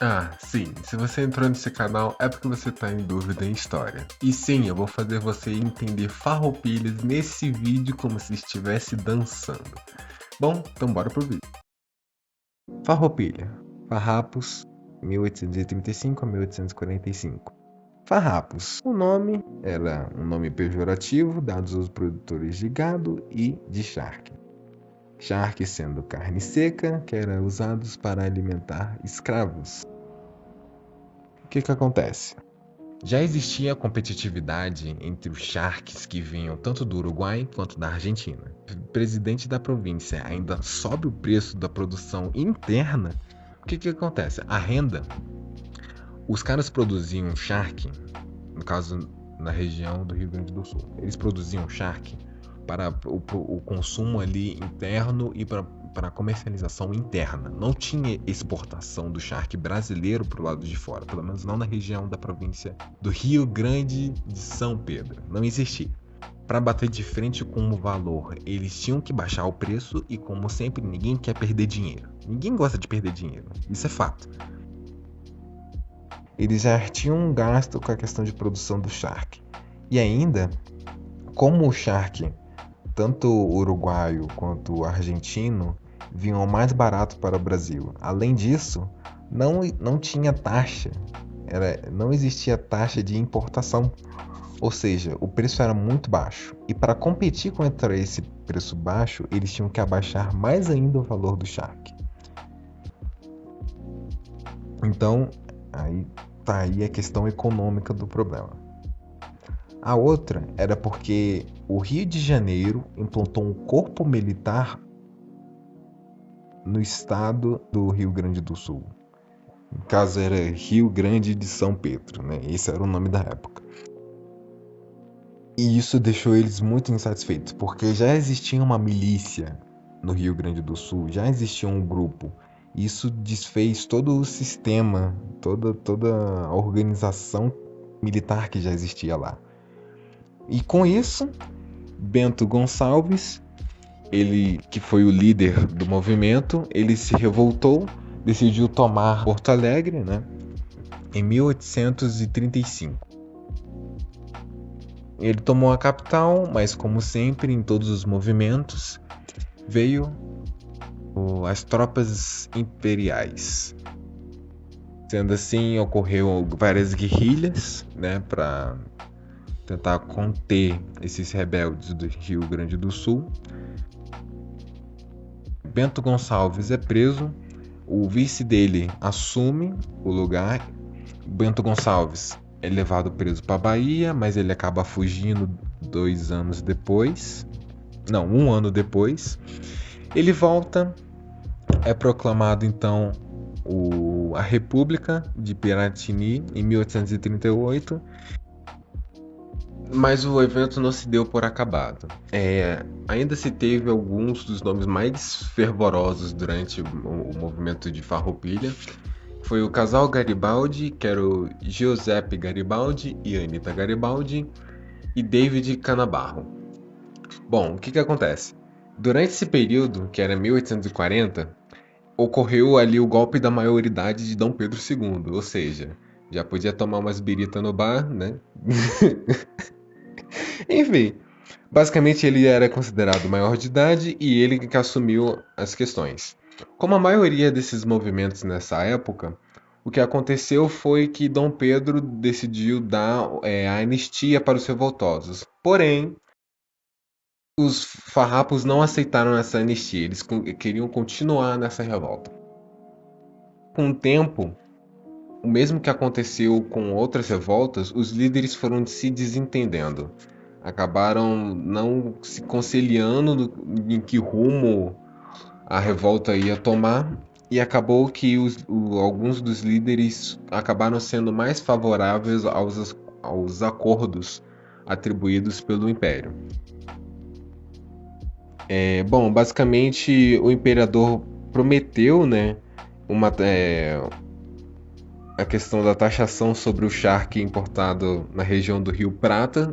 Ah, sim, se você entrou nesse canal é porque você tá em dúvida em história. E sim, eu vou fazer você entender farroupilhas nesse vídeo como se estivesse dançando. Bom, então bora pro vídeo. Farroupilha. Farrapos, 1835 a 1845. Farrapos. O nome era um nome pejorativo dado aos produtores de gado e de charque. Charque sendo carne seca, que era usados para alimentar escravos. O que acontece? Já existia competitividade entre os charques que vinham tanto do Uruguai quanto da Argentina. O presidente da província ainda sobe o preço da produção interna. O que acontece? A renda. Os caras produziam charque, no caso na região do Rio Grande do Sul. Eles produziam charque para o consumo ali interno e para comercialização interna. Não tinha exportação do charque brasileiro para o lado de fora, pelo menos não na região da província do Rio Grande de São Pedro. Não existia. Para bater de frente com o valor, eles tinham que baixar o preço e, como sempre, ninguém quer perder dinheiro. Ninguém gosta de perder dinheiro. Isso é fato. Eles já tinham um gasto com a questão de produção do charque. E ainda, como o charque, tanto o uruguaio quanto o argentino, vinham mais barato para o Brasil. Além disso, não tinha taxa, não existia taxa de importação. Ou seja, o preço era muito baixo. E para competir contra esse preço baixo, eles tinham que abaixar mais ainda o valor do charque. Então, aí tá aí a questão econômica do problema. A outra era porque o Rio de Janeiro implantou um corpo militar no estado do Rio Grande do Sul. No caso era Rio Grande de São Pedro, né? Esse era o nome da época. E isso deixou eles muito insatisfeitos, porque já existia uma milícia no Rio Grande do Sul, já existia um grupo. Isso desfez todo o sistema, toda a organização militar que já existia lá. E com isso, Bento Gonçalves, ele que foi o líder do movimento, ele se revoltou, decidiu tomar Porto Alegre, né, em 1835. Ele tomou a capital, mas como sempre em todos os movimentos, veio as tropas imperiais. Sendo assim, ocorreu várias guerrilhas, né, para tentar conter esses rebeldes do Rio Grande do Sul. Bento Gonçalves é preso, o vice dele assume o lugar. Bento Gonçalves é levado preso para Bahia, mas ele acaba fugindo 2 anos depois. Não, 1 ano depois. Ele volta, é proclamado então a República de Piratini em 1838. Mas o evento não se deu por acabado. Ainda se teve alguns dos nomes mais fervorosos durante o movimento de Farroupilha. Foi o casal Garibaldi, que era o Giuseppe Garibaldi e Anita Garibaldi, e David Canabarro. Bom, o que acontece? Durante esse período, que era 1840, ocorreu ali o golpe da maioridade de Dom Pedro II, ou seja, já podia tomar umas birita no bar, né? Enfim, basicamente ele era considerado maior de idade e ele que assumiu as questões. Como a maioria desses movimentos nessa época, o que aconteceu foi que Dom Pedro decidiu dar a anistia para os revoltosos. Porém, os farrapos não aceitaram essa anistia, eles queriam continuar nessa revolta. Com o tempo, o mesmo que aconteceu com outras revoltas, os líderes foram se desentendendo. Acabaram não se conciliando em que rumo a revolta ia tomar, e acabou que alguns dos líderes acabaram sendo mais favoráveis aos acordos atribuídos pelo Império. Bom, basicamente o imperador prometeu, né, a questão da taxação sobre o charque importado na região do Rio Prata,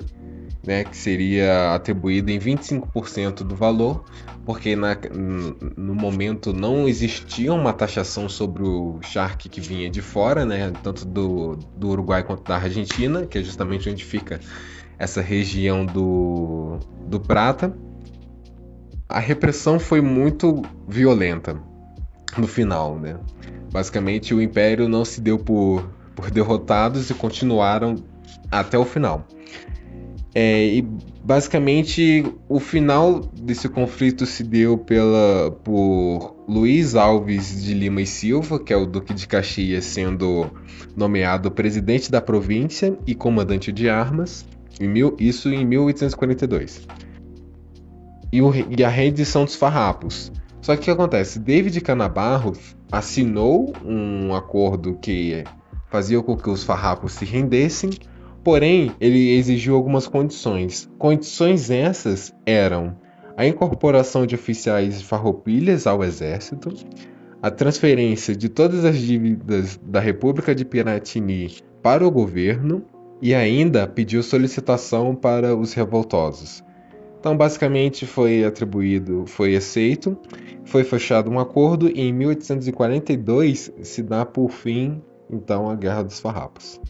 né, que seria atribuído em 25% do valor, porque no momento não existia uma taxação sobre o charque que vinha de fora, né, tanto do Uruguai quanto da Argentina, que é justamente onde fica essa região do Prata. A repressão foi muito violenta no final, né? Basicamente, o Império não se deu por derrotados e continuaram até o final. E basicamente o final desse conflito se deu por Luiz Alves de Lima e Silva, que é o Duque de Caxias, sendo nomeado presidente da província e comandante de armas, isso em 1842. E a rendição dos farrapos. Só que o que acontece? David Canabarro assinou um acordo que fazia com que os farrapos se rendessem, porém ele exigiu algumas condições. Condições essas eram a incorporação de oficiais de farroupilhas ao exército, a transferência de todas as dívidas da República de Piratini para o governo e ainda pediu solicitação para os revoltosos. Então, basicamente, foi aceito, foi fechado um acordo e em 1842 se dá por fim, então, a Guerra dos Farrapos.